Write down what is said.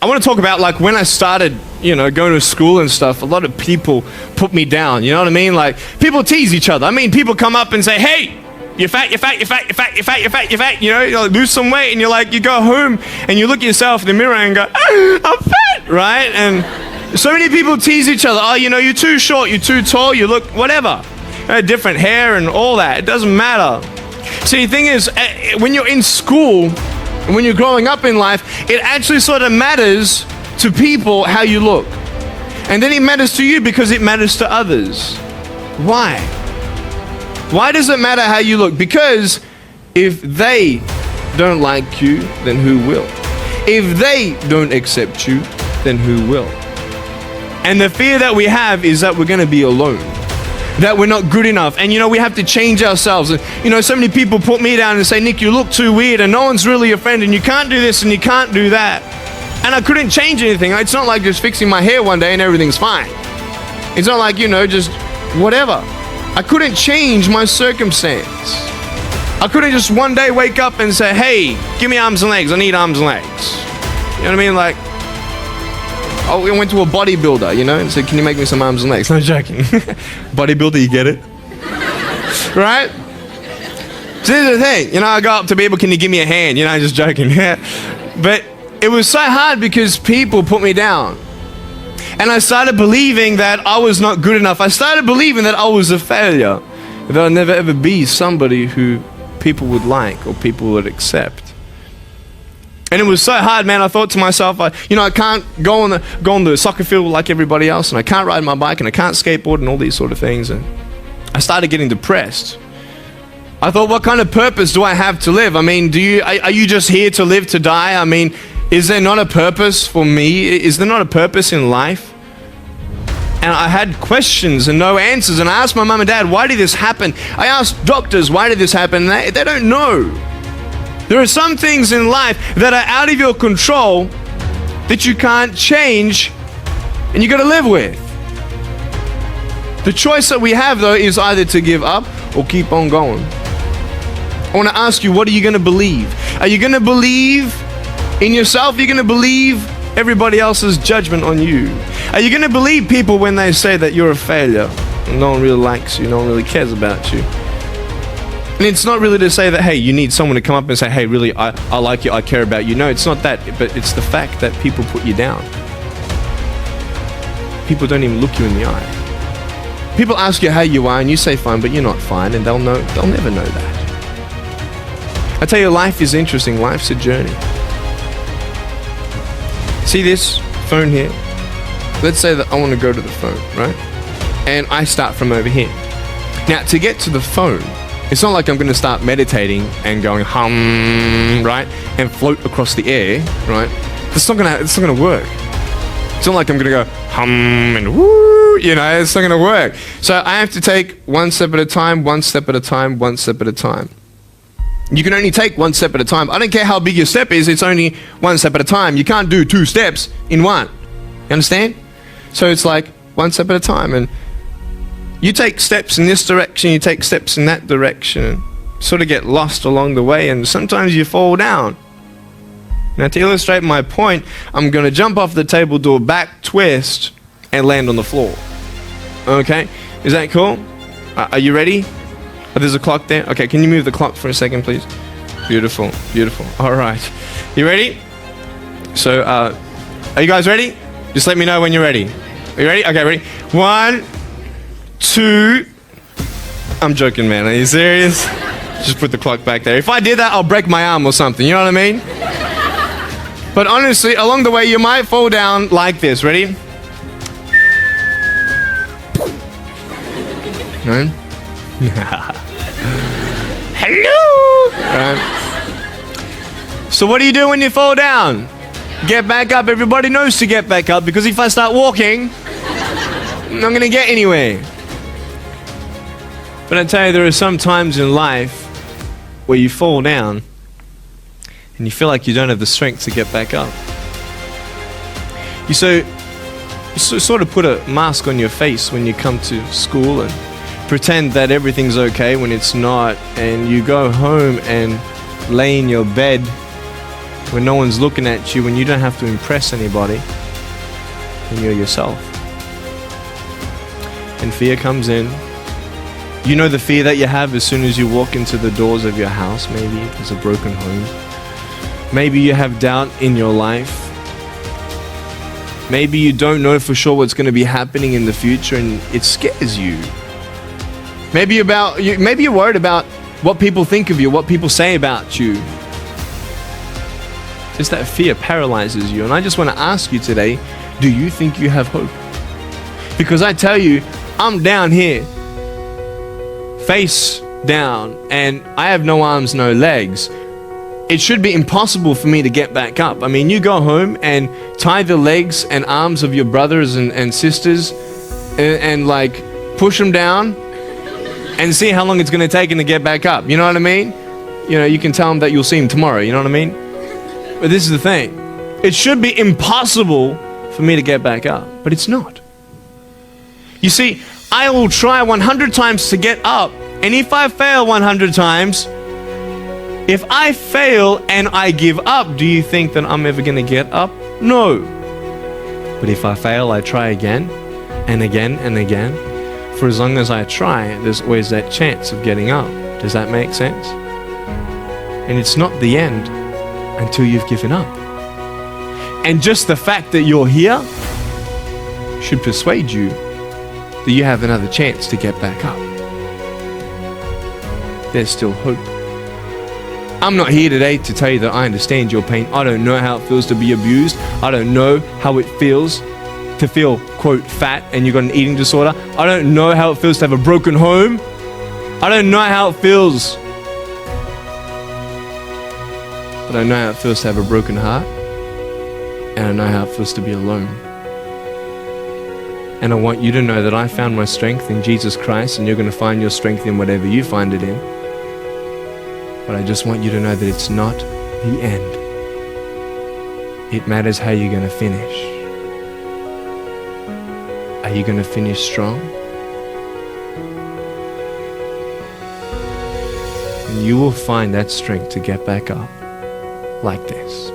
I want to talk about like when I started, going to school and stuff, a lot of people put me down, you know what I mean? Like people tease each other. I mean, people come up and say, hey, you're fat, you're fat, you're fat, you're fat, you're fat, you're fat, you're fat, you like, lose some weight, and you're like, you go home and you look at yourself in the mirror and go, I'm fat, right? And so many people tease each other. Oh, you're too short, you're too tall, you look whatever. Different hair and all that, it doesn't matter. See, the thing is, when you're in school, and when you're growing up in life, it actually sort of matters to people how you look. And then it matters to you because it matters to others. Why? Why does it matter how you look? Because if they don't like you, then who will? If they don't accept you, then who will? And the fear that we have is that we're going to be alone, that we're not good enough, and we have to change ourselves. And so many people put me down and say, Nick, you look too weird and no one's really your friend and you can't do this and you can't do that. And I couldn't change anything. It's not like just fixing my hair one day and everything's fine. It's not like, just whatever. I couldn't change my circumstance. I couldn't just one day wake up and say, hey, give me arms and legs, I need arms and legs. You know what I mean? Like, I went to a bodybuilder, and said, can you make me some arms and legs? No joking. Bodybuilder, you get it? Right? So here's the thing, I go up to people, can you give me a hand? Just joking. But it was so hard because people put me down. And I started believing that I was not good enough. I started believing that I was a failure. That I'd never ever be somebody who people would like or people would accept. And it was so hard, man. I thought to myself, I can't go on the soccer field like everybody else, and I can't ride my bike, and I can't skateboard, and all these sort of things. And I started getting depressed. I thought, what kind of purpose do I have to live? I mean, are you just here to live to die? I mean, is there not a purpose for me? Is there not a purpose in life? And I had questions and no answers. And I asked my mum and dad, why did this happen? I asked doctors, why did this happen? And they don't know. There are some things in life that are out of your control that you can't change and you got to live with. The choice that we have, though, is either to give up or keep on going. I want to ask you, what are you going to believe? Are you going to believe in yourself? Are you going to believe everybody else's judgment on you? Are you going to believe people when they say that you're a failure and no one really likes you, no one really cares about you? And it's not really to say that, hey, you need someone to come up and say, hey, really, I like you, I care about you. No, it's not that, but it's the fact that people put you down. People don't even look you in the eye. People ask you how you are and you say fine, but you're not fine, and they'll never know that. I tell you, life is interesting, life's a journey. See this phone here? Let's say that I want to go to the phone, right? And I start from over here. Now, to get to the phone, it's not like I'm going to start meditating and going hum, right? And float across the air, right? It's not going to work. It's not like I'm going to go hum and woo, it's not going to work. So I have to take one step at a time, one step at a time, one step at a time. You can only take one step at a time. I don't care how big your step is, it's only one step at a time. You can't do two steps in one. You understand? So it's like one step at a time. And you take steps in this direction, you take steps in that direction, sort of get lost along the way, and sometimes you fall down. Now, to illustrate my point, I'm going to jump off the table, do a back twist, and land on the floor. Okay? Is that cool? Are you ready? Oh, there's a clock there. Okay, can you move the clock for a second, please? Beautiful, beautiful. All right. You ready? So, are you guys ready? Just let me know when you're ready. Are you ready? Okay, ready? 1, 2. I'm joking, man. Are you serious? Just put the clock back there. If I did that, I'll break my arm or something. You know what I mean? But honestly, along the way, you might fall down like this. Ready? No? Hello! Right. So what do you do when you fall down? Get back up. Everybody knows to get back up, because if I start walking, I'm not going to get anywhere. But I tell you, there are some times in life where you fall down and you feel like you don't have the strength to get back up. You sort of put a mask on your face when you come to school and pretend that everything's okay when it's not, and you go home and lay in your bed when no one's looking at you, when you don't have to impress anybody, when you're yourself. And fear comes in. You know the fear that you have as soon as you walk into the doors of your house. Maybe there's a broken home. Maybe you have doubt in your life. Maybe you don't know for sure what's going to be happening in the future and it scares you. Maybe you're worried about what people think of you, what people say about you. Just that fear paralyzes you. And I just want to ask you today, do you think you have hope? Because I tell you, I'm down here, face down, and I have no arms, no legs. It should be impossible for me to get back up. I mean, you go home and tie the legs and arms of your brothers and sisters and like push them down and see how long it's going to take them to get back up. You know what I mean? You know, you can tell them that you'll see them tomorrow. You know what I mean? But this is the thing. It should be impossible for me to get back up, but it's not. You see, I will try 100 times to get up, and if I fail 100 times, if I fail and I give up, do you think that I'm ever going to get up? No. But if I fail, I try again and again and again. For as long as I try, there's always that chance of getting up. Does that make sense? And it's not the end until you've given up. And just the fact that you're here should persuade you that you have another chance to get back up. There's still hope. I'm not here today to tell you that I understand your pain. I don't know how it feels to be abused. I don't know how it feels to feel, quote, fat and you've got an eating disorder. I don't know how it feels to have a broken home. I don't know how it feels. But I know how it feels to have a broken heart. And I know how it feels to be alone. And I want you to know that I found my strength in Jesus Christ, and you're going to find your strength in whatever you find it in. But I just want you to know that it's not the end. It matters how you're going to finish. Are you going to finish strong? And you will find that strength to get back up like this.